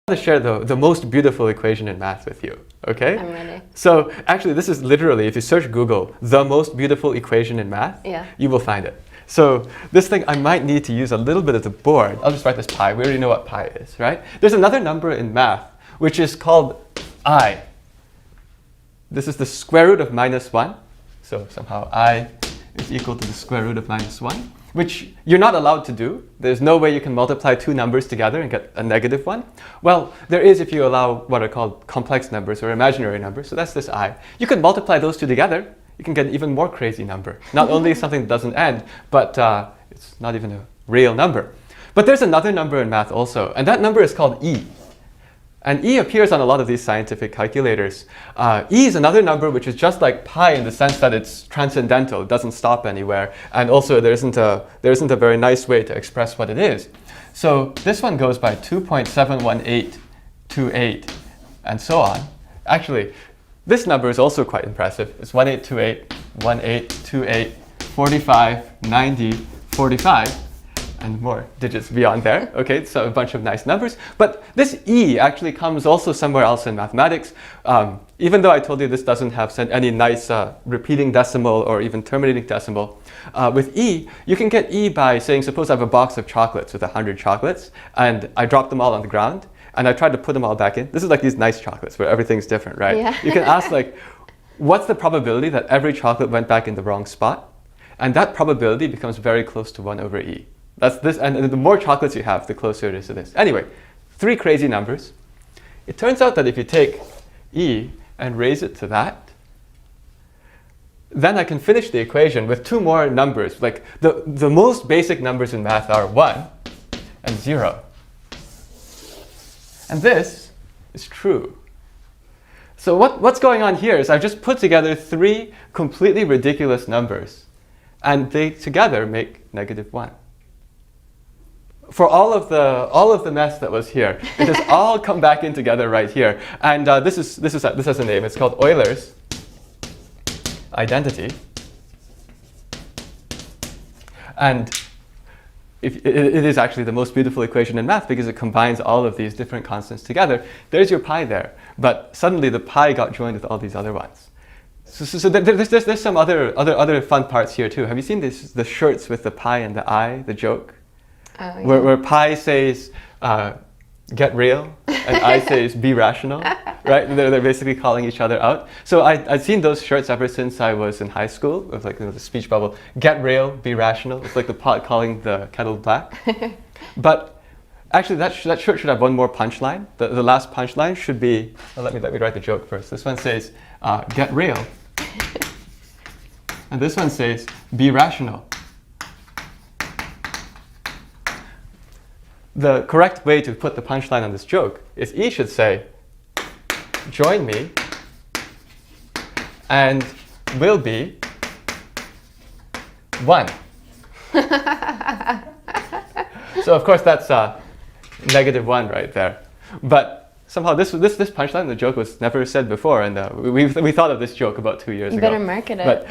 To share the most beautiful equation in math with you, okay? I'm ready. So actually this is literally, if you search Google, the most beautiful equation in math, you will find it. So this thing, I might need to use a little bit of the board. I'll just write this pi. We already know what pi is, right? There's another number in math, which is called I. This is the square root of -1. So somehow I is equal to the square root of -1. Which you're not allowed to do. There's no way you can multiply two numbers together and get a negative one. Well, there is if you allow what are called complex numbers or imaginary numbers. So that's this I. You can multiply those two together. You can get an even more crazy number. Not only something that doesn't end, but it's not even a real number. But there's another number in math also, and that number is called E. And E appears on a lot of these scientific calculators. E is another number which is just like pi in the sense that it's transcendental, it doesn't stop anywhere, and also there isn't a very nice way to express what it is. So this one goes by 2.71828 and so on. Actually, this number is also quite impressive. It's 1828, 1828, 45, 90, 45. And more digits beyond there, okay? So a bunch of nice numbers. But this E actually comes also somewhere else in mathematics. Even though I told you this doesn't have any nice repeating decimal or even terminating decimal, with E, you can get E by saying, suppose I have a box of chocolates with 100 chocolates, and I drop them all on the ground, and I tried to put them all back in. This is like these nice chocolates where everything's different, right? Yeah. You can ask like, what's the probability that every chocolate went back in the wrong spot? And that probability becomes very close to 1 over E. That's this, and the more chocolates you have, the closer it is to this. Anyway, 3 crazy numbers. It turns out that if you take E and raise it to that, then I can finish the equation with 2 more numbers. Like the most basic numbers in math are 1 and 0. And this is true. So what's going on here is I've just put together 3 completely ridiculous numbers, and they together make -1. For all of the mess that was here, it has all come back in together right here. And this has a name. It's called Euler's identity. And it is actually the most beautiful equation in math because it combines all of these different constants together. There's your pi there, but suddenly the pi got joined with all these other ones. So there's some other fun parts here too. Have you seen the shirts with the pi and the I, the joke? Oh, yeah. Where pi says, get real, and I says, be rational, right? They're basically calling each other out. So I've seen those shirts ever since I was in high school, with like the speech bubble, get real, be rational. It's like the pot calling the kettle black. But actually that shirt should have one more punchline. The last punchline should be, let me write the joke first. This one says, get real. And this one says, be rational. The correct way to put the punchline on this joke is E should say, join me, and we'll be 1. So of course that's -1 right there. But somehow this punchline, the joke was never said before, and we thought of this joke about 2 years ago. You better market it.